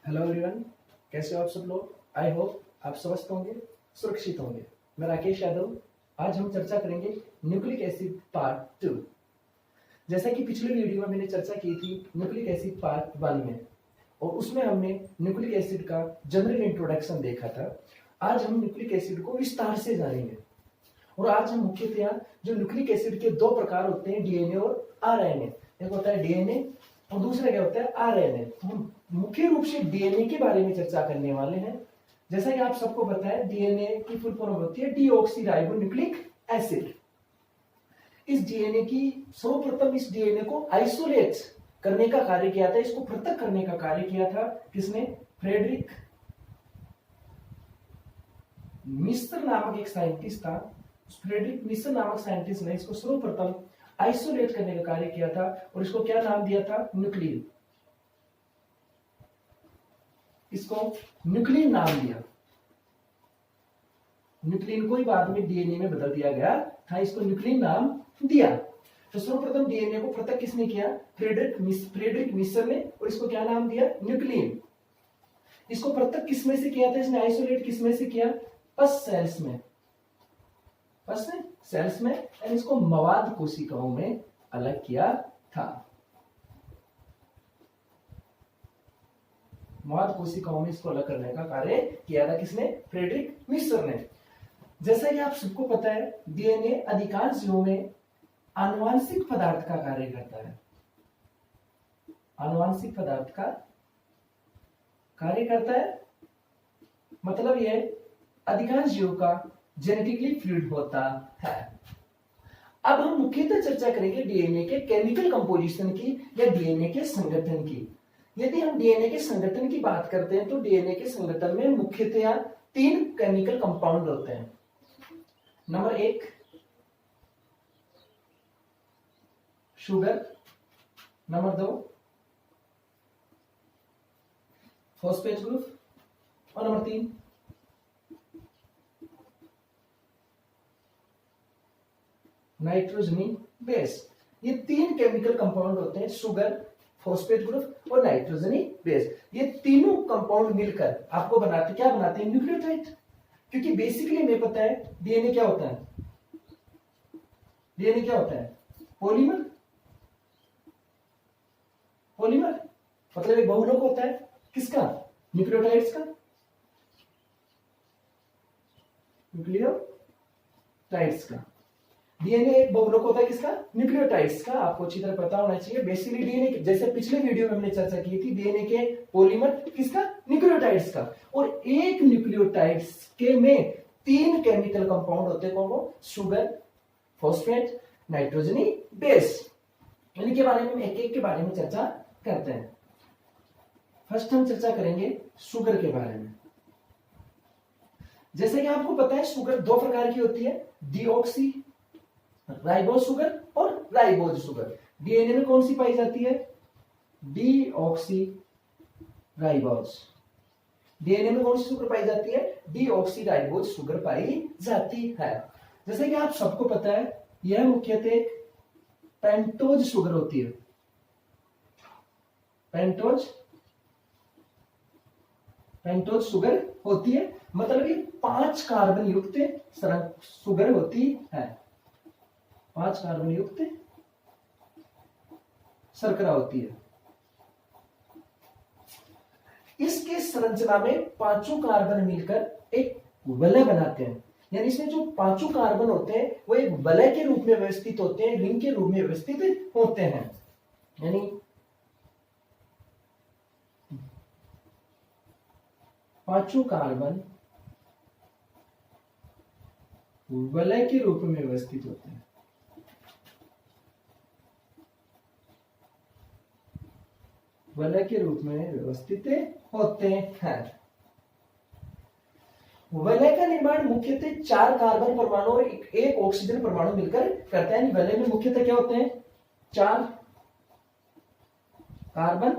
Hello everyone, कैसे हो आप सब लोग। आई होप आप स्वस्थ होंगे, सुरक्षित होंगे। मैं राकेश यादव। आज हम चर्चा करेंगे न्यूक्लिक एसिड पार्ट 2। जैसा कि पिछले वीडियो में मैंने चर्चा की थी न्यूक्लिक एसिड पार्ट 1 में, और उसमें हमने न्यूक्लिक एसिड का जनरल इंट्रोडक्शन देखा था। आज हम न्यूक्लिक एसिड को विस्तार से जानेंगे, और आज हम मुख्यतः जो न्यूक्लिक एसिड के दो प्रकार होते हैं, डीएनए और आरएनए। एक होता है डीएनए और दूसरा क्या होता है, आरएनए। तो हम मुख्य रूप से डीएनए के बारे में चर्चा करने वाले हैं। जैसा कि आप सबको पता है, डीएनए की फुल फॉर्म होती है डीऑक्सीराइबोन्यूक्लिक एसिड। इस डीएनए की सर्वप्रथम इस डीएनए को आइसोलेट करने का कार्य किया था, इसको पृथक करने का कार्य किया था किसने? फ्रेडरिक मिस्र नामक एक साइंटिस्ट था। फ्रेडरिक मिस्र नामक साइंटिस्ट ने इसको सर्वप्रथम आइसोलेट करने का कार्य किया था, और इसको क्या नाम दिया था? न्यूक्लिन। इसको न्यूक्लिन नाम दिया। न्यूक्लिन को ही बाद में डीएनए में बदल दिया गया था, इसको न्यूक्लिन नाम दिया। तो सर्वप्रथम डीएनए को पृथक किसने किया? फ्रेडरिक मिस्र ने, और इसको क्या नाम दिया? न्यूक्लिन। इसको पृथक किसमें से किया था? इसने आइसोलेट किसमें से किया? पस सेल्स में। पस सेल्स में, और इसको मवाद कोशिकाओं में अलग किया था। मवाद कोशिकाओं में इसको अलग करने का कार्य किया था किसने? फ्रेडरिक मिस्र ने। जैसा कि आप सबको पता है, डीएनए अधिकांश जीवों में आनुवांशिक पदार्थ का कार्य करता है। आनुवांशिक पदार्थ का कार्य करता है, मतलब यह अधिकांश जीवों का जेनेटिकली फ्लूइड होता है। अब हम मुख्यतः चर्चा करेंगे डीएनए के केमिकल कंपोजिशन की, या डीएनए के संगठन की। यदि हम डीएनए के संगठन की बात करते हैं, तो डीएनए के संगठन में मुख्यतया 3 केमिकल कंपाउंड होते हैं। Number 1 sugar, number 2 phosphate group, और नंबर 3 नाइट्रोजनी बेस। ये 3 केमिकल कंपाउंड होते हैं, शुगर, फॉस्फेट ग्रुप और नाइट्रोजनी बेस। ये तीनों कंपाउंड मिलकर आपको बनाते क्या बनाते हैं? न्यूक्लियोटाइड। क्योंकि बेसिकली हमें पता है डीएनए क्या होता है? डीएनए क्या होता है? पॉलीमर। पॉलीमर मतलब एक बहुलक होता है किसका? न्यूक्लियोटाइड्स का। न्यूक्लियोटाइड्स का। डीएनए एक बहुलक होता है किसका? न्यूक्लियोटाइड्स का। आपको अच्छी तरह पता होना चाहिए। बेसिकली डीएनए, जैसे पिछले वीडियो में हमने चर्चा की थी, डीएनए के पॉलीमर किसका? न्यूक्लियोटाइड्स का। और एक न्यूक्लियोटाइड्स के में 3 केमिकल कंपाउंड होते हैं। कौन? शुगर, फॉस्फेट, नाइट्रोजनी बेस। इनके बारे में एक एक के बारे में चर्चा करते हैं। फर्स्ट हम चर्चा करेंगे शुगर के बारे में। जैसे कि आपको पता है, शुगर 2 प्रकार की होती है, डीऑक्सी राइबोज शुगर और राइबोज शुगर। डीएनए में कौन सी पाई जाती है? Deoxy ribose. डीएनए में कौन सी शुगर पाई जाती है? डीऑक्सी राइबोज शुगर पाई जाती है। जैसे कि आप सबको पता है, यह मुख्यतः पेंटोज शुगर होती है। पेंटोज शुगर होती है, मतलब ये 5 कार्बन युक्त शुगर होती है। 5 कार्बन युक्त शर्करा होती है। इसके संरचना में 5 कार्बन मिलकर एक वलय बनाते हैं। यानी इसमें जो 5 कार्बन होते हैं वो एक वलय के रूप में व्यवस्थित होते हैं, रिंग के रूप में व्यवस्थित होते हैं। यानी 5 कार्बन वलय के रूप में व्यवस्थित होते हैं। वलय के रूप में व्यवस्थित होते हैं। वलय का निर्माण मुख्यतः 4 कार्बन परमाणु और एक ऑक्सीजन परमाणु मिलकर करता है। वलय में मुख्यतः क्या होते हैं? 4 कार्बन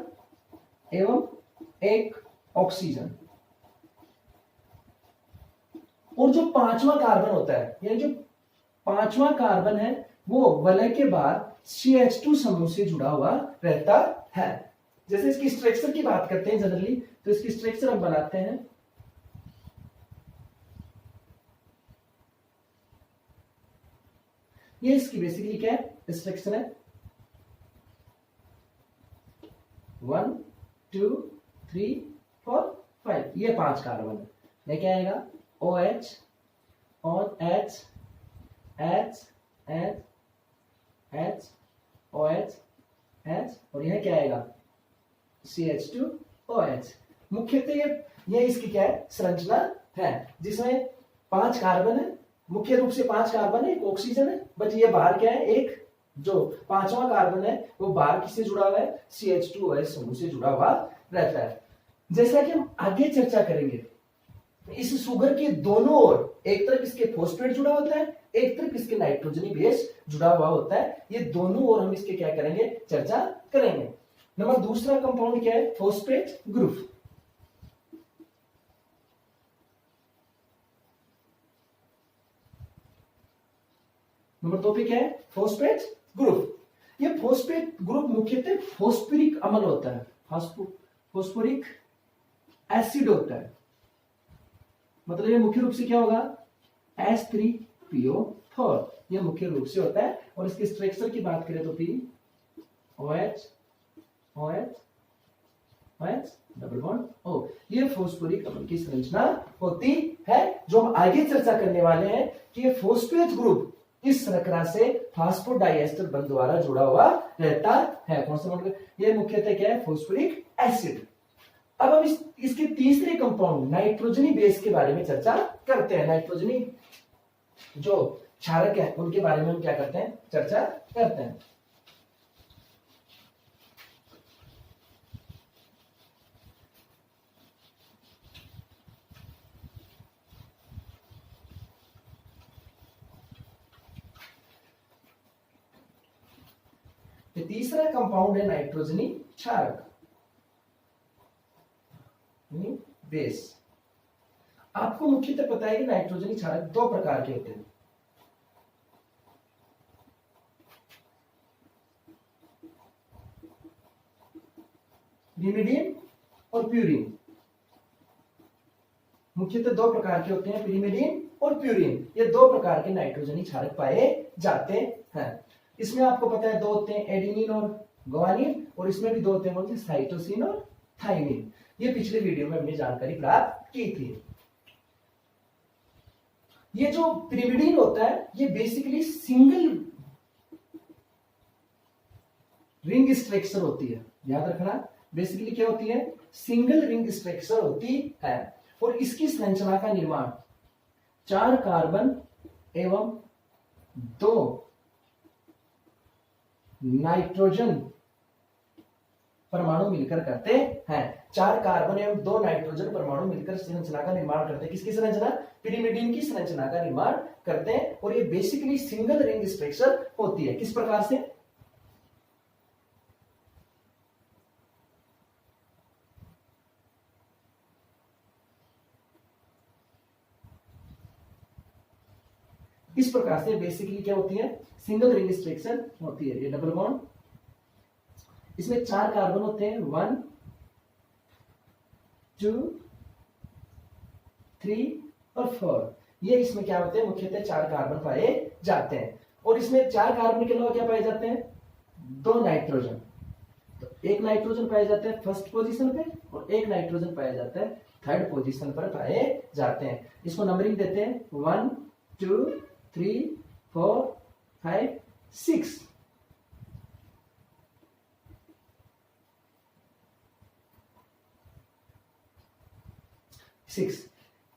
एवं 1 ऑक्सीजन। और जो 5वां कार्बन होता है, यानी जो 5वां कार्बन है, वो वलय के बाद CH2 समूह से जुड़ा हुआ रहता है। जैसे इसकी स्ट्रक्चर की बात करते हैं जनरली, तो इसकी स्ट्रक्चर हम बनाते हैं। ये इसकी बेसिकली क्या है, स्ट्रक्चर है। 1 2 3 4 5, ये 5 कार्बन है। ये क्या आएगा, OH और H H H H OH H, और यह क्या आएगा, CH2OH। मुख्यतः ये इसकी क्या है, संरचना है, जिसमें 5 कार्बन है, मुख्य रूप से 5 कार्बन है, एक ऑक्सीजन है, बट ये बाहर क्या है, एक जो 5वां कार्बन है वो बाहर किससे जुड़ा हुआ है, CH2OH समूह से जुड़ा हुआ रहता है। जैसा कि हम आगे चर्चा करेंगे, इस शुगर के दोनों ओर एक तरफ इसके फॉस्फेट जुड़ा होता है, एक तरफ इसके नाइट्रोजनी बेस जुड़ा हुआ होता है। ये दोनों ओर हम इसके क्या करेंगे, चर्चा करेंगे। नंबर दूसरा कंपाउंड क्या है, फॉस्फेट ग्रुप। नंबर 2 पे क्या है, फॉस्फेट ग्रुप। ये फॉस्फेट ग्रुप मुख्यतः फॉस्फोरिक अम्ल होता है, फॉस्फोरिक एसिड होता है। मतलब ये मुख्य रूप से क्या होगा, H3PO4, ये मुख्य रूप से होता है। और इसके स्ट्रक्चर की बात करें तो OH OH OH double bond O, ये फॉस्फोरिक अम्ल की संरचना होती है, जो हम आगे चर्चा करने वाले हैं कि ये फॉस्फेट ग्रुप इस श्रृंखला से फास्फोडाइएस्टर बंध द्वारा जुड़ा हुआ रहता है। कौन सा बॉन्ड, ये मुख्यतः क्या है, फॉस्फोरिक एसिड। अब हम इसके तीसरे कंपाउंड नाइट्रोजनी बेस के बारे में चर्चा करते हैं। नाइट्रोजनी जो क्षारक है उनके बारे में हम क्या करते हैं, चर्चा करते हैं। ये तीसरा कंपाउंड है नाइट्रोजनी क्षारक बेस। आपको मुख्यतः पता है कि नाइट्रोजनी क्षारक 2 प्रकार के होते हैं, पिरिमिडीन और प्यूरिन। मुख्यतः 2 प्रकार के होते हैं, पिरिमिडीन और प्यूरिन। ये 2 प्रकार के नाइट्रोजनी क्षारक पाए जाते हैं। इसमें आपको पता है 2 होते हैं, एडेनिन और ग्वानिन, और इसमें भी 2 होते हैं, बोलते हैं साइटोसिन और थाइमिन। ये पिछले वीडियो में हमने जानकारी प्राप्त की थी। ये जो पिरिमिडीन होता है ये बेसिकली सिंगल रिंग स्ट्रक्चर होती है, याद रखना। बेसिकली क्या होती है, सिंगल रिंग स्ट्रक्चर होती है, और इसकी संरचना का निर्माण 4 कार्बन एवं 2 नाइट्रोजन परमाणु मिलकर करते हैं। 4 कार्बन एवं 2 नाइट्रोजन परमाणु मिलकर संरचना का निर्माण करते हैं। किसकी संरचना, पिरिमिडीन की संरचना का निर्माण करते हैं, और ये बेसिकली सिंगल रिंग स्ट्रक्चर होती है। किस प्रकार से, इस प्रकार से बेसिकली क्या होती है, सिंगल रिंग स्ट्रक्चर होती है। ये डबल बॉन्ड, इसमें 4 कार्बन होते हैं, 1 2 3 और 4। ये इसमें क्या होते हैं, मुख्यतः 4 कार्बन पाए जाते हैं। और इसमें 4 कार्बन के अलावा क्या पाए जाते हैं, 2 नाइट्रोजन। तो एक नाइट्रोजन पाया जाता है फर्स्ट पोजीशन पे, और एक नाइट्रोजन पाया जाता है थर्ड पोजीशन पर पाए जाते हैं। इसको नंबरिंग देते हैं 1 2 3 4 5 6।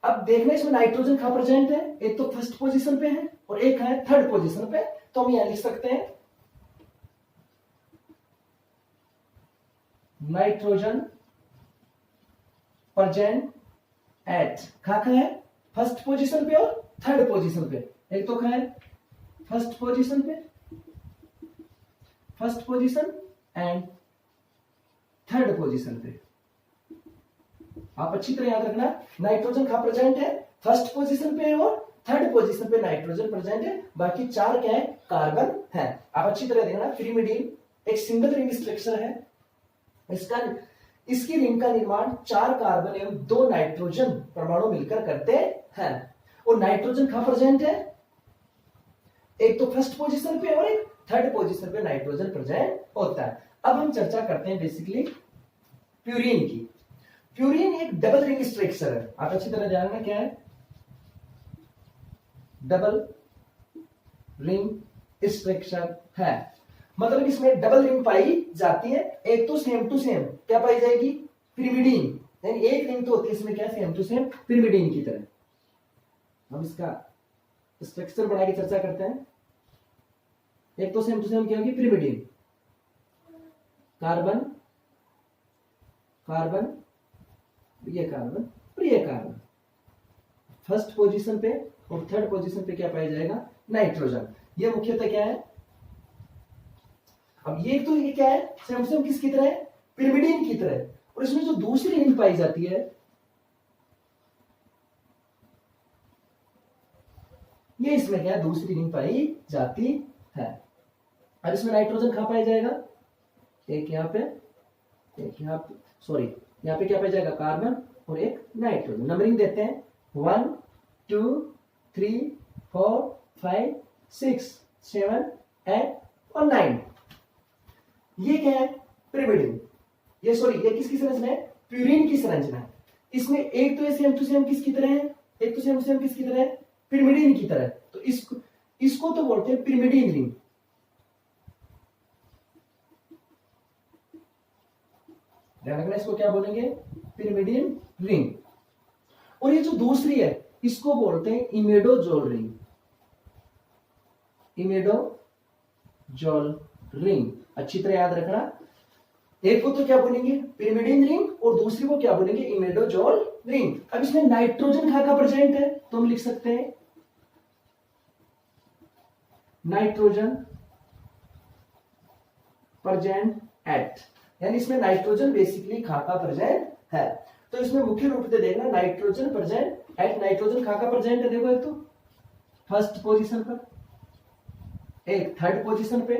अब देखना इसमें नाइट्रोजन कहां प्रेजेंट है, एक तो फर्स्ट पोजीशन पे है और एक है थर्ड पोजीशन पे। तो हम यहां लिख सकते हैं नाइट्रोजन प्रेजेंट एट, कहां है, फर्स्ट पोजीशन पे और थर्ड पोजीशन पे। एक तो कहां है, फर्स्ट पोजीशन पे, first position and third position पे। आप अच्छी तरह याद रखना, नाइट्रोजन कहां प्रेजेंट है, फर्स्ट पोजीशन पे है और थर्ड पोजीशन पे नाइट्रोजन प्रेजेंट है। बाकी 4 क्या है, कार्बन है। आप अच्छी तरह देखना, पिरिमिडीन एक सिंगल रिंग स्ट्रक्चर है, इसका इसकी रिंग का निर्माण 4 कार्बन एवं 2 नाइट्रोजन परमाणु मिलकर करते हैं। और नाइट्रोजन कहां प्रेजेंट है? एक तो फर्स्ट पोजीशन पे और एक थर्ड पोजीशन पे नाइट्रोजन प्रेजेंट होता है। अब हम चर्चा करते हैं बेसिकली प्यूरीन की। प्यूरीन एक डबल रिंग स्ट्रक्चर है। आप अच्छी तरह ध्यान रखना क्या है, डबल रिंग स्ट्रक्चर है। मतलब इसमें डबल रिंग पाई जाती है। एक तो सेम टू सेम क्या पाई जाएगी, पिरिमिडीन, यानी एक रिंग तो होती है इसमें क्या, सेम टू सेम पिरिमिडीन की तरह। हम इसका स्ट्रक्चर बना के चर्चा करते हैं। एक तो सेम टू सेम क्या होगी, पिरिमिडीन, कार्बन कार्बन, ये कार्बन और ये कार्बन। फर्स्ट पोजीशन पे और थर्ड पोजीशन पे क्या पाया जाएगा, नाइट्रोजन। ये मुख्यतः क्या है, अब ये तो ये क्या है, सेम टू सेम किसकी तरह है, पिरिमिडीन की तरह। और इसमें जो दूसरी रिंग पाई जाती है, ये इसमें क्या है, दूसरी रिंग पाई जाती है। अब इसमें नाइट्रोजन कहां पाया जाएगा, एक यहां पे, एक यहां पे, सॉरी यहां पे क्या पाया जाएगा, कार्बन और एक नाइट्रोजन। नंबरिंग देते हैं 1 2 3 4 5 6 7 8 और 9। ये क्या है, पिरिमिडीन। ये सॉरी ये किसकी संरचना है, प्यूरीन की संरचना है। इसमें एक तो ये सेम टू सेम किसकी तरह है, एक तो सेम टू सेम किसकी तरह है, पिरिमिडीन की तरह। तो इसको तो बोलते हैं पिरिमिडीन रिंग। ध्यान रखना, इसको क्या बोलेंगे, पिरिमिडीन रिंग। और ये जो दूसरी है इसको बोलते हैं इमेडोजोल रिंग, इमेडोजोल रिंग। अच्छी तरह याद रखना, एक को तो क्या बोलेंगे, पिरिमिडीन रिंग, और दूसरी को क्या बोलेंगे, इमेडोजोल रिंग। अब इसमें नाइट्रोजन कहां का प्रेजेंट है, तो हम लिख सकते हैं नाइट्रोजन प्रेजेंट एट, यानी इसमें नाइट्रोजन बेसिकली कहां का प्रेजेंट है। तो इसमें मुख्य रूप से देखना नाइट्रोजन प्रेजेंट एट, नाइट्रोजन कहां का प्रेजेंट है, देखो एक तो फर्स्ट पोजीशन पर, एक थर्ड पोजीशन पे,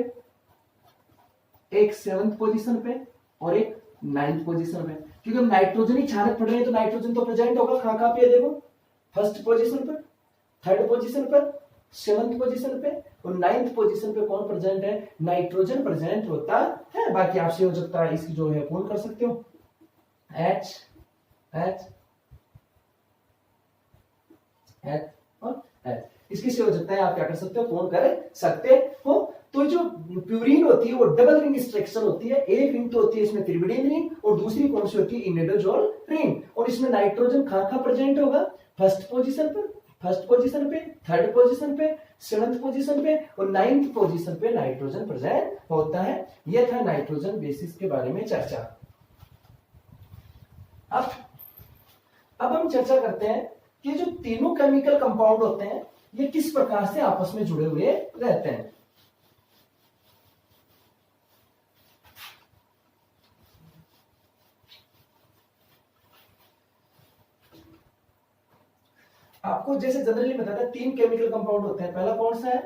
एक सेवंथ पोजीशन पे और एक नाइन्थ पोजीशन पे। क्योंकि हम नाइट्रोजन ही छानक पढ़ रहे हैं तो नाइट्रोजन तो प्रेजेंट होगा कहां पे है, देखो फर्स्ट पोजीशन पर, थर्ड पोजीशन पर, सेवंथ पोजीशन पे और नाइन्थ पोजीशन पे कौन प्रेजेंट है, नाइट्रोजन प्रेजेंट होता है। बाकी आपसे हो सकता है इसकी जो है पूर्ण कर सकते हो, H H H और H, इसकी से हो सकता है आप क्या कर सकते हो, पूर्ण कर सकते हो। तो जो प्यूरीन होती है वो डबल रिंग स्ट्रक्चर होती है। एक रिंग तो होती है इसमें पिरिमिडीन रिंग और दूसरी कौन सी होती है, इमेडोजोल रिंग। और इसमें नाइट्रोजन कहां प्रेजेंट होगा, फर्स्ट पोजीशन पर, फर्स्ट पोजीशन पे, थर्ड पोजीशन पे, सेवंथ पोजीशन पे और नाइन्थ पोजीशन पे नाइट्रोजन प्रेजेंट होता है। यह था नाइट्रोजन बेसिस के बारे में चर्चा। अब हम चर्चा करते हैं कि जो तीनों केमिकल कंपाउंड होते हैं ये किस प्रकार से आपस में जुड़े हुए रहते हैं। आपको जैसे जनरली बताता है 3 केमिकल कंपाउंड होते हैं। पहला कौन सा है,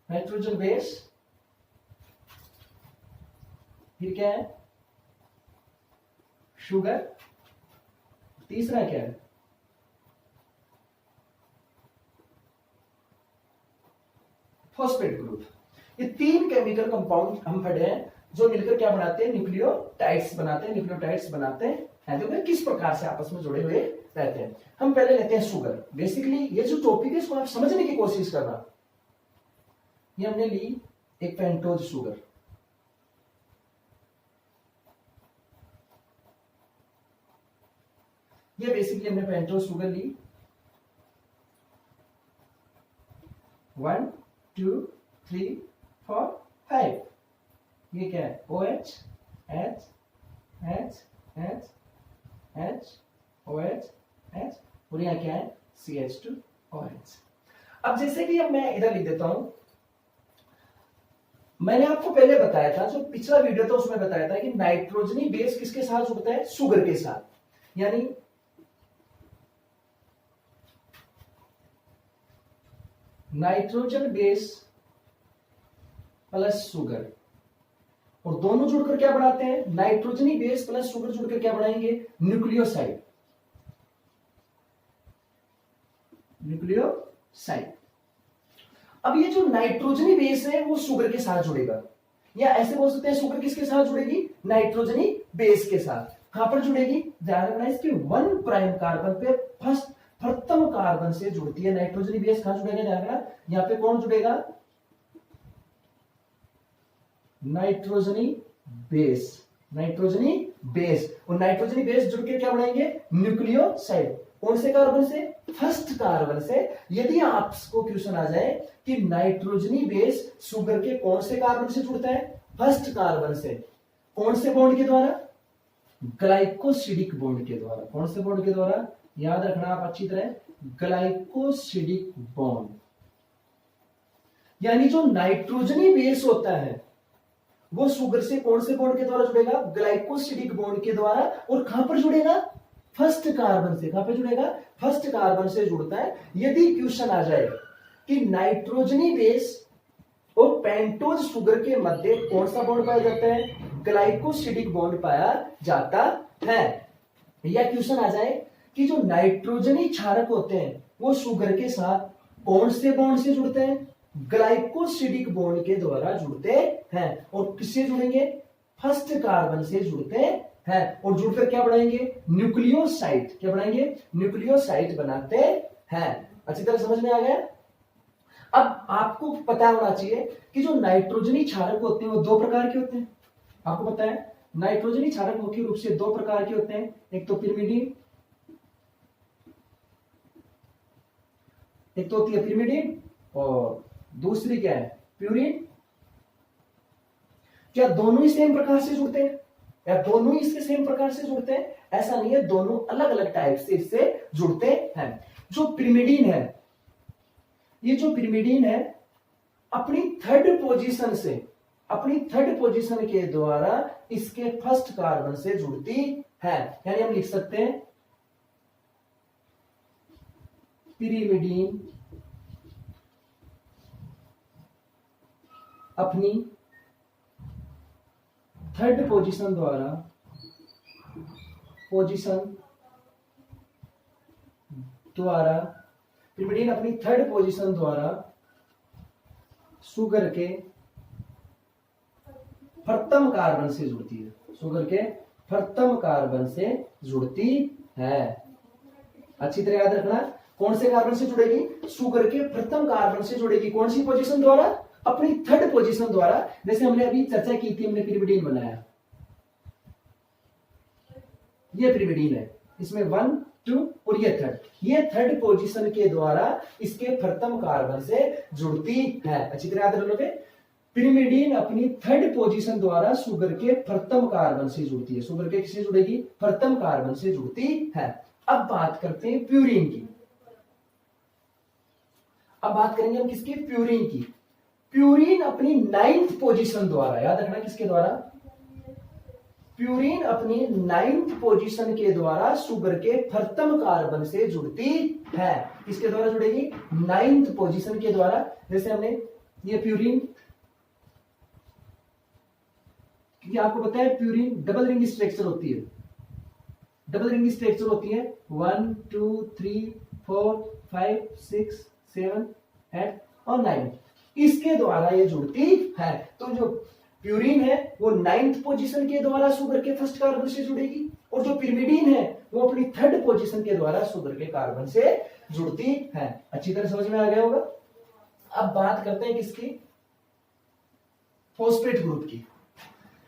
नाइट्रोजन बेस, फिर क्या है, शुगर, तीसरा क्या है, फॉस्फेट ग्रुप। ये 3 केमिकल कंपाउंड हम पढ़े हैं जो मिलकर क्या बनाते हैं, न्यूक्लियोटाइड्स बनाते हैं, न्यूक्लियोटाइड्स बनाते हैं। देखो किस प्रकार से आपस में जुड़े हुए रहते हैं। हम पहले लेते हैं शुगर। बेसिकली ये जो टॉपिक है इसको आप समझने की कोशिश करना। ये हमने ली एक पेंटोज शुगर, ये बेसिकली हमने पेंटोज शुगर ली 1 2 3 4 5। ये क्या है, OH H H H H OH H और यहाँ क्या है, CH2OH। अब जैसे कि अब मैं इधर लिख देता हूं, मैंने आपको पहले बताया था, जो पिछला वीडियो था उसमें बताया था कि नाइट्रोजनी बेस किसके साथ जुड़ता है, शुगर के साथ। यानी नाइट्रोजन बेस प्लस शुगर, और दोनों जुड़कर क्या बनाते हैं, नाइट्रोजनी बेस प्लस शुगर जुड़कर क्या बनाएंगे, न्यूक्लियोसाइड। न्यूक्लियोसाइड। अब ये जो नाइट्रोजनी बेस है वो शुगर के साथ जुड़ेगा, या ऐसे बोल सकते हैं शुगर किसके साथ जुड़ेगी, नाइट्रोजनी बेस के साथ। कहां पर जुड़ेगी, ध्यान रखना इसके 1 प्राइम कार्बन पे फर्स्ट प्रथम कार्बन से जुड़ती है नाइट्रोजनी बेस। कहां जुड़ेगा, ध्यान रखना यहां पे कौन जुड़ेगा, नाइट्रोजनी बेस। नाइट्रोजनी बेस, और नाइट्रोजनी बेस जुड़ के क्या बनाएंगे, न्यूक्लियोसाइड। कौन से कार्बन से, फर्स्ट कार्बन से। यदि आपको क्वेश्चन आ जाए कि नाइट्रोजनी बेस शुगर के कौन से कार्बन से जुड़ता है, फर्स्ट कार्बन से, कौन से बॉन्ड के द्वारा, ग्लाइकोसिडिक बॉन्ड के द्वारा। कौन से बॉन्ड के द्वारा, याद रखना आप अच्छी तरह, ग्लाइकोसिडिक बॉन्ड। यानी जो नाइट्रोजनी बेस होता है वो शुगर से कौन से बॉन्ड के द्वारा जुड़ेगा, ग्लाइकोसिडिक बॉन्ड के द्वारा। और कहां पर जुड़ेगा, फर्स्ट कार्बन से। कहां पर जुड़ेगा, फर्स्ट कार्बन से जुड़ता है। यदि क्वेश्चन आ जाए कि नाइट्रोजनी बेस और पेंटोज शुगर के मध्य कौन सा बॉन्ड पाया जाता है, ग्लाइकोसिडिक बॉन्ड पाया जाता है। या क्वेश्चन आ जाए कि जो नाइट्रोजनी क्षारक होते हैं वो शुगर के साथ कौन से बॉन्ड से जुड़ते हैं, ग्लाइकोसिडिक बॉन्ड के द्वारा जुड़ते हैं। और किससे जुड़ेंगे, फर्स्ट कार्बन से जुड़ते हैं। और जुड़कर क्या बनाएंगे, न्यूक्लियोसाइड। क्या बनाएंगे, न्यूक्लियोसाइड बनाते हैं। अच्छी तरह समझ में आ गया। अब आपको पता होना चाहिए कि जो नाइट्रोजनी क्षारक होते हैं वो 2 प्रकार के होते हैं। आपको पता है नाइट्रोजनी क्षारक मुख्य रूप से 2 प्रकार के होते हैं, एक तो पिरिमिडीन, एक तो होती है पिरिमिडीन और दूसरी क्या है, प्यूरिन। क्या दोनों ही सेम प्रकार से जुड़ते हैं, या दोनों ही इसके सेम प्रकार से जुड़ते हैं, ऐसा नहीं है, दोनों अलग अलग टाइप से इससे जुड़ते हैं। जो पिरिमिडीन है, ये जो पिरिमिडीन है अपनी थर्ड पोजीशन के द्वारा इसके फर्स्ट कार्बन से जुड़ती है। यानी हम लिख सकते हैं पिरिमिडीन अपनी थर्ड पोजीशन द्वारा पिरिमिडीन अपनी थर्ड पोजीशन द्वारा शुगर के प्रथम कार्बन से जुड़ती है। शुगर के प्रथम कार्बन से जुड़ती है। अच्छी तरह याद रखना, कौन से कार्बन से जुड़ेगी, शुगर के प्रथम कार्बन से जुड़ेगी। कौन सी पोजीशन द्वारा, अपनी थर्ड पोजीशन द्वारा। जैसे हमने अभी चर्चा की थी, हमने पिरिमिडीन बनाया, ये पिरिमिडीन है, इसमें 1 2 और ये थर्ड पोजीशन के द्वारा इसके प्रथम कार्बन से जुड़ती है। अच्छी तरह याद रखोगे, पिरिमिडीन अपनी थर्ड पोजीशन द्वारा शुगर के प्रथम कार्बन से जुड़ती है। शुगर के किससे जुड़ेगी, प्रथम कार्बन से जुड़ती है। अब बात करते हैं प्यूरिन की। अब बात करेंगे हम किसकी, प्यूरिन की। प्यूरिन अपनी 9th पोजीशन द्वारा, याद रखना किसके द्वारा, प्यूरिन अपनी 9th पोजीशन के द्वारा शुगर के प्रथम कार्बन से जुड़ती है। किसके द्वारा जुड़ेगी, 9th पोजीशन के द्वारा। जैसे हमने ये प्यूरिन, क्योंकि आपको पता है प्यूरिन डबल रिंग स्ट्रक्चर होती है, 1 2 3 4 5 6 7 8 और 9, इसके द्वारा ये जुड़ती है। तो जो प्यूरिन है वो 9th पोजीशन के द्वारा शुगर के फर्स्ट कार्बन से जुड़ेगी, और जो पिरिमिडीन है वो अपनी थर्ड पोजीशन के द्वारा शुगर के कार्बन से जुड़ती है। अच्छी तरह समझ में आ गया होगा। अब बात करते हैं किसकी, फॉस्फेट ग्रुप की।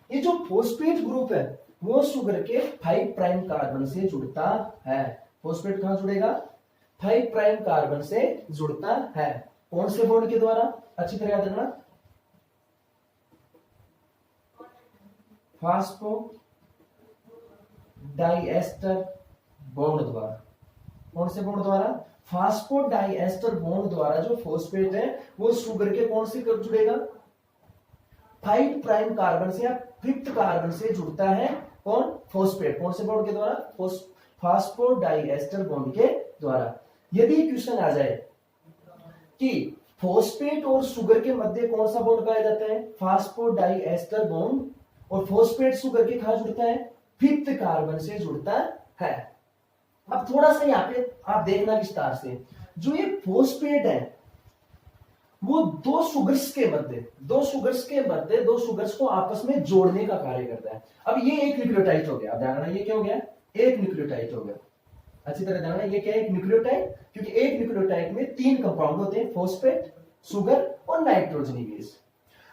ये जो फॉस्फेट ग्रुप है वो शुगर के 5 प्राइम कार्बन से जुड़ता है। फॉस्फेट कहां जुड़ेगा, 5 प्राइम कार्बन से जुड़ता है। कौन से बॉन्ड के द्वारा, अच्छी तरह याद रखना, फास्फोडाइएस्टर बॉन्ड द्वारा। कौन से बॉन्ड द्वारा, फास्फोडाइएस्टर बॉन्ड द्वारा जो फॉस्फेट है वो शुगर के कौन से कब जुड़ेगा, 5 प्राइम कार्बन से या 5th कार्बन से जुड़ता है। कौन, फॉस्फेट। कौन से बॉन्ड के द्वारा, फास्फोडाइएस्टर बॉन्ड के द्वारा। यदि क्वेश्चन आ जाए कि फॉस्फेट और शुगर के मध्य कौन सा बॉन्ड पाया जाता है, फास्फोडाइएस्टर बॉन्ड और फॉस्फेट शुगर के कहा जुड़ता है, फिफ्थ कार्बन से जुड़ता है। अब थोड़ा सा यहाँ पे आप देखना विस्तार से, जो ये फॉस्फेट है वो दो शुगर्स के मध्य दो शुगर्स को आपस में जोड़ने का कार्य करता है। अब ये एक न्यूक्लियोटाइड हो गया, अब ध्यान रखना ये क्या हो गया, एक न्यूक्लियोटाइड हो गया। अच्छी तरह ध्यान रखना ये क्या है, एक न्यूक्लियोटाइड, क्योंकि एक न्यूक्लियोटाइड में 3 कंपाउंड होते हैं, फॉस्फेट, शुगर और नाइट्रोजनीज।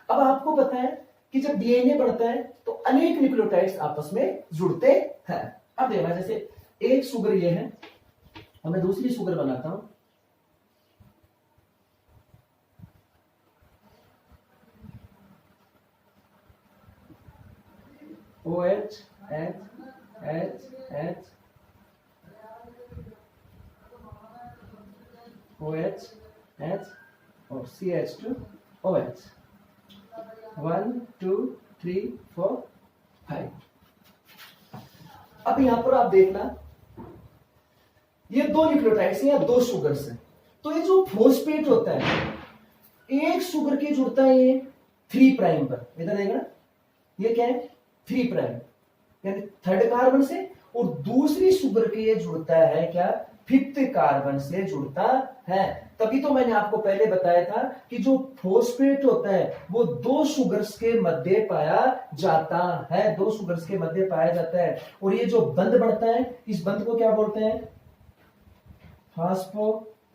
अब आपको पता है कि जब डीएनए बढ़ता है तो अनेक न्यूक्लियोटाइड्स आपस में जुड़ते हैं। अब देखना, जैसे एक शुगर ये है और मैं दूसरी शुगर बनाता हूं, OH H H H OH H और CH2 OH 1 2 3 4 5। अब यहां पर आप देखना ये दो न्यूक्लियोटाइड्स हैं या दो शुगर्स हैं, तो ये जो फॉस्फेट होता है एक शुगर के जुड़ता है ये 3 प्राइम पर, इधर देखना ये क्या है 3 प्राइम यानी थर्ड कार्बन से, और दूसरी शुगर के ये जुड़ता है क्या, फिफ्थ कार्बन से जुड़ता है। तभी तो मैंने आपको पहले बताया था कि जो फॉस्फेट होता है वो दो शुगर्स के मध्य पाया जाता है, दो शुगर्स के मध्य पाया जाता है। और ये जो बंध बढ़ता है इस बंध को क्या बोलते हैं, फास्फोडाइएस्टर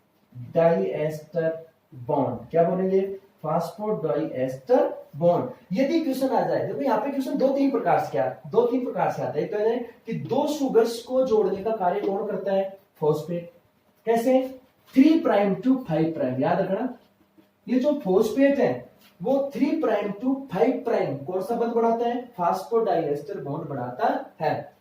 बॉन्ड। क्या बोलेंगे, फास्फोडाइएस्टर बॉन्ड। यदि क्वेश्चन आ जाए, देखो यहाँ पे क्वेश्चन दो तीन प्रकार से आता है। तो है कि दो शुगर्स को जोड़ने का कार्य कौन करता है, फॉस्फेट। कैसे, 3 प्राइम टू 5 प्राइम। याद रखना ये जो फॉस्फेट है वो 3 प्राइम टू 5 प्राइम कौन सा बंध बनाता है, फास्फोडाइएस्टर बॉन्ड बनाता है।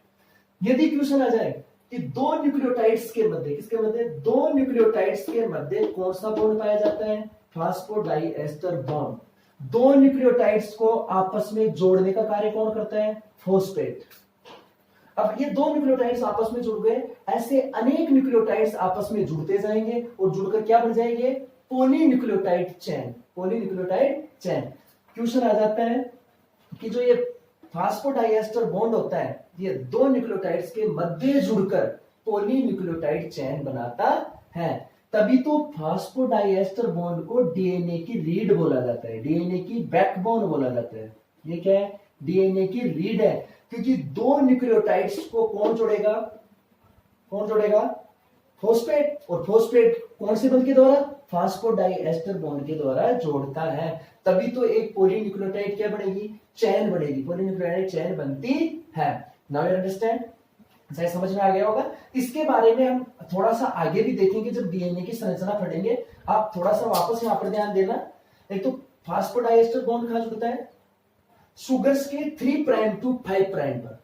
यदि क्वेश्चन आ जाए कि दो न्यूक्लियोटाइड्स के मध्य, किसके मध्य, दो न्यूक्लियोटाइड्स के मध्य कौन सा बॉन्ड पाया जाता है, फास्फोडाइएस्टर बॉन्ड। दो न्यूक्लियोटाइड्स को आपस में जोड़ने का कार्य कौन करता है, फॉस्फेट। अब ये दो न्यूक्लियोटाइड्स आपस में जुड़ गए, ऐसे अनेक न्यूक्लियोटाइड्स आपस में जुड़ते जाएंगे और जुड़कर क्या बन जाएंगे, polynucleotide chain. Polynucleotide chain. Question आ जाता है कि जो ये फास्फोडाइएस्टर बॉन्ड होता है ये दो न्यूक्लियोटाइड्स के मध्य जुड़कर पॉलीन्यूक्लियोटाइड चेन बनाता है। तभी तो फास्फोडाइएस्टर बॉन्ड को डीएनए की रीढ़ बोला जाता है, डीएनए की बैकबोन बोला जाता है। ये क्या है, डीएनए की रीढ़ है, क्योंकि दो न्यूक्लियोटाइड्स को कौन जोड़ेगा, फॉस्फेट। और फॉस्फेट कौन से बंध के द्वारा, फास्फोडाइएस्टर बॉन्ड के द्वारा जोड़ता है। तभी तो एक पॉलीन्यूक्लियोटाइड क्या बनेगी, चेन बनेगी, पॉलीन्यूक्लियोटाइड चेन बनती है। नाउ यू अंडरस्टैंड, शायद समझ में आ गया होगा। इसके बारे में हम थोड़ा सा आगे भी देखेंगे जब डीएनए की संरचना पढ़ेंगे। आप थोड़ा सा वापस यहाँ पर ध्यान देना। एक तो फास्फोडाइएस्टर बॉन्ड कहां जुड़ता है, शुगर्स के 3 प्राइम टू 5 प्राइम पर।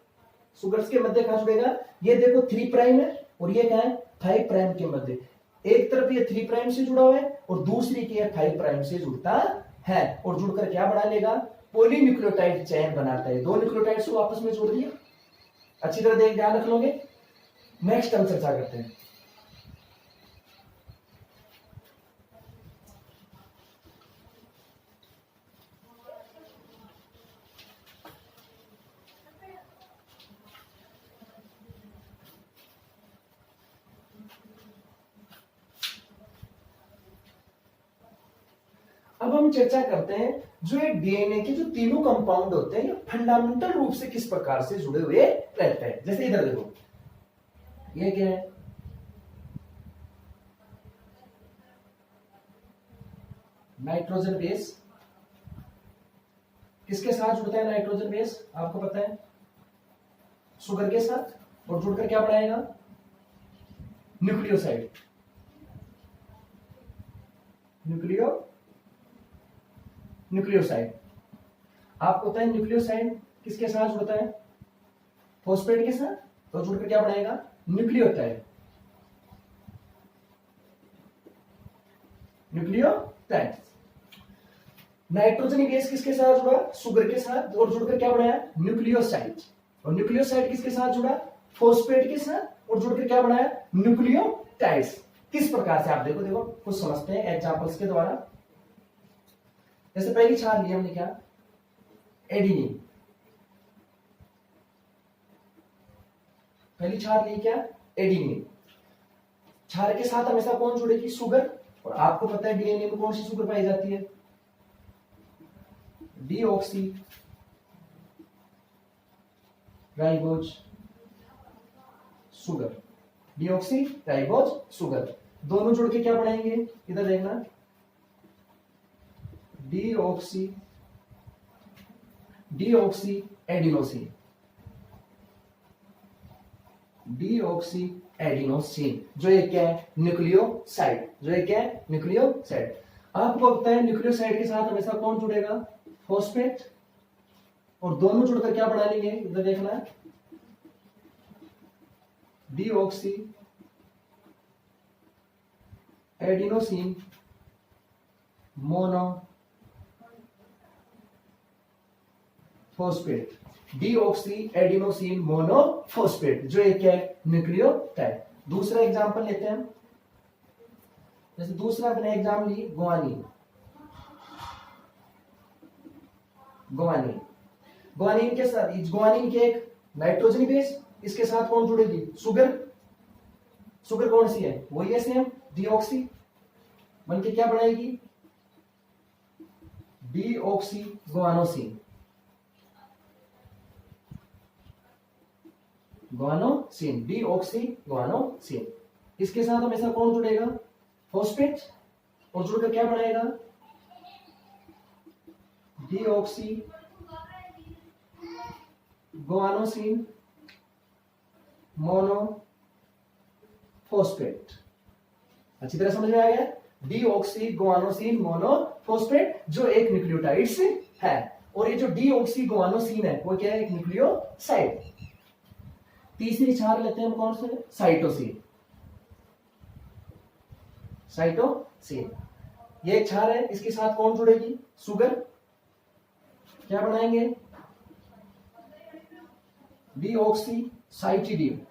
शुगर्स के मध्य कहां जुड़ेगा, ये देखो 3 प्राइम है और ये क्या है 5 प्राइम के मध्य। एक तरफ ये 3 प्राइम से जुड़ा हुआ है और दूसरी की 5 प्राइम से जुड़ता है, और जुड़कर क्या बना लेगा, पॉलीन्यूक्लियोटाइड चेन बनाता है। दो न्यूक्लियोटाइड्स को आपस में जोड़ दिया। अच्छी तरह देख ध्यान रख लोगे। नेक्स्ट हम चर्चा करते हैं। अब हम चर्चा करते हैं जो ये डीएनए के जो तीनों कंपाउंड होते हैं ये फंडामेंटल रूप से किस प्रकार से जुड़े हुए रहते हैं। जैसे इधर देखो, ये क्या है, नाइट्रोजन बेस। किसके साथ जुड़ता है नाइट्रोजन बेस, आपको पता है, शुगर के साथ, और जुड़कर क्या बनाएगा, न्यूक्लियोसाइड। न्यूक्लियोसाइड आपको पता है, न्यूक्लियोसाइड किसके साथ जुड़ता है, फॉस्फेट के साथ, तो जुड़कर क्या बनाएगा, न्यूक्लियोटाइड। नाइट्रोजन बेस किसके साथ जुड़ा, शुगर के साथ, और जुड़कर क्या बनाया, न्यूक्लियोसाइड। और न्यूक्लियोसाइड किसके साथ जुड़ा, फॉस्फेट के साथ, और जुड़कर क्या बनाया, न्यूक्लियोटाइड्स। किस प्रकार से, आप देखो कुछ समझते हैं एग्जांपल्स के द्वारा। जैसे पहली छान ली हमने क्या, एडिनिन। पहली क्षार ली क्या, एडेनिन। क्षार के साथ हमेशा कौन जुड़ेगी, शुगर। और आपको पता है डीएनए में कौन सी शुगर पाई जाती है, deoxy ribose sugar, deoxy ribose sugar. दोनों जुड़ के क्या बनाएंगे, इधर देखना, डीऑक्सी एडिनोसिन, डीऑक्सी एडिनोसिन, जो एक क्या है, न्यूक्लियोसाइड, जो एक क्या है, न्यूक्लियोसाइड। आपको पता है न्यूक्लियोसाइड के साथ हमेशा कौन जुड़ेगा, फॉस्फेट। और दोनों जुड़कर क्या बना लेंगे, इधर देखना, deoxy adenosine mono phosphate, deoxy adenosine monophosphate, जो एक है न्यूक्लियोटाइड। दूसरा एग्जांपल लेते हैं, जैसे दूसरा अपने एग्जाम ली गुआनिन। गुआनिन के साथ, गुआनिन के एक नाइट्रोजन बेस, इसके साथ कौन जुड़ेगी, शुगर। शुगर कौन सी है, वही है सेम, डीऑक्सी, बनके क्या बनाएगी, deoxy guanosine, guanosine, deoxy guanosine. इसके साथ हमेशा कौन जुड़ेगा, फॉस्फेट, और जुड़कर क्या बनाएगा, डीऑक्सी गुआनोसिन मोनोफॉस्फेट। अच्छी तरह समझ में आ गया, डीऑक्सी गुआनोसिन मोनोफॉस्फेट, जो एक न्यूक्लियोटाइड से है। और ये जो डीऑक्सी गुआनोसिन है वो क्या है, एक न्यूक्लियोसाइड। तीसरी क्षार लेते हैं हम, कौन से, साइटोसिन। साइटोसिन ये एक क्षार है, इसके साथ कौन जुड़ेगी, शुगर। क्या बनाएंगे, डीऑक्सी साइटिडीन,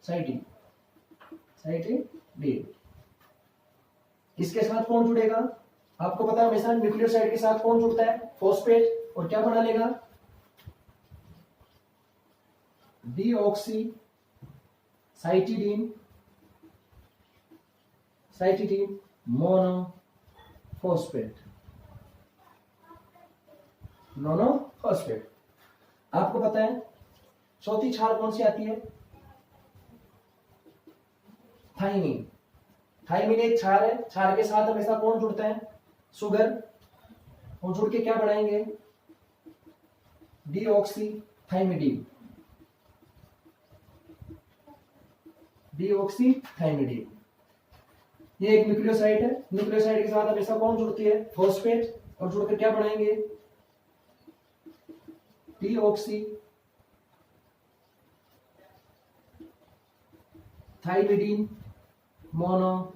साइटिडीन। इसके साथ कौन जुड़ेगा, आपको पता है हमेशा न्यूक्लियोसाइड के साथ कौन जुड़ता है, फॉस्फेट। और क्या बना लेगा, डीऑक्सी साइटिडीन मोनोफॉस्फेट, मोनोफॉस्फेट। आपको पता है चौथी क्षार कौन सी आती है, थाइमिन। थाइमिन एक क्षार है, क्षार के साथ हमेशा कौन जुड़ता है, शुगर। और जुड़ के क्या बनाएंगे, डीऑक्सी थाइमिडीन, डीऑक्सी थाइमिडीन। ये एक न्यूक्लियोसाइड है, न्यूक्लियोसाइड के साथ हमेशा कौन जुड़ती है, फॉस्फेट। और जुड़कर क्या बनाएंगे, deoxy thymidine mono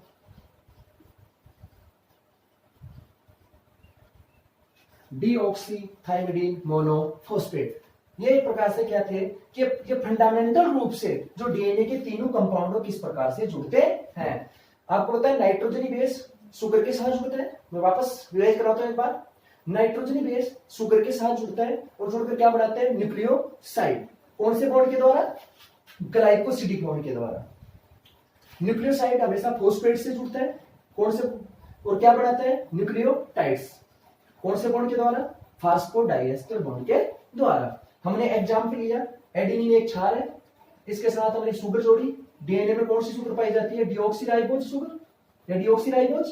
deoxy thymidine monophosphate. ये एक प्रकार से क्या थे कि ये फंडामेंटल रूप से जो डीएनए के तीनों कंपाउंडों किस प्रकार से जुड़ते हैं। आपको पता है नाइट्रोजनी बेस शुगर के साथ जुड़ता है, मैं वापस रिवाइज कराता हूं एक बार। नाइट्रोजनी बेस शुगर के साथ जुड़ता है और जुड़कर क्या बनाते हैं, न्यूक्लियोसाइड। कौन से बॉन्ड के द्वारा, ग्लाइकोसिडिक बॉन्ड के द्वारा। न्यूक्लियोसाइड हमेशा फॉस्फेट से जुड़ता है, कौन से, और क्या बनाता है, न्यूक्लियोटाइड्स। कौन से बॉन्ड के द्वारा, फास्फोडाइएस्टर बॉन्ड के द्वारा। हमने एग्जाम्पल लिया, एडेनिन एक क्षार है, इसके साथ हमने शुगर जोड़ी। डीएनए में कौन सी शुगर पाई जाती है, डीऑक्सीराइबोज शुगर या डीऑक्सीराइबोज।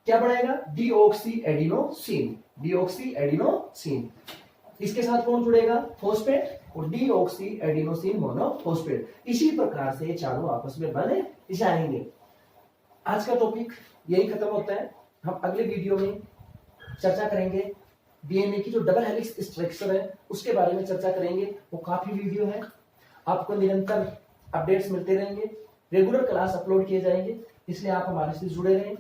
क्या बनाएगा, डीऑक्सी एडिनोसिन, डीऑक्सी एडिनोसिन। इसके साथ कौन जुड़ेगा, फॉस्फेट और डीऑक्सी एडिनोसिन मोनोफॉस्फेट। इसी प्रकार से ये चारों आपस में बने जाएंगे। आज का टॉपिक यही खत्म होता है। हम अगले वीडियो में चर्चा करेंगे डीएनए की जो डबल हेलिक्स स्ट्रक्चर है उसके बारे में चर्चा करेंगे। वो काफी वीडियो है, आपको निरंतर अपडेट्स मिलते रहेंगे, रेगुलर क्लास अपलोड किए जाएंगे, इसलिए आप हमारे से जुड़े रहें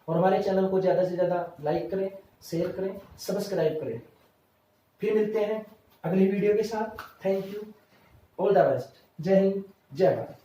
और हमारे चैनल को ज्यादा से ज्यादा लाइक करें, शेयर करें, सब्सक्राइब करें। फिर मिलते हैं अगली वीडियो के साथ। Thank you, all the best. जय हिंद, जय भारत।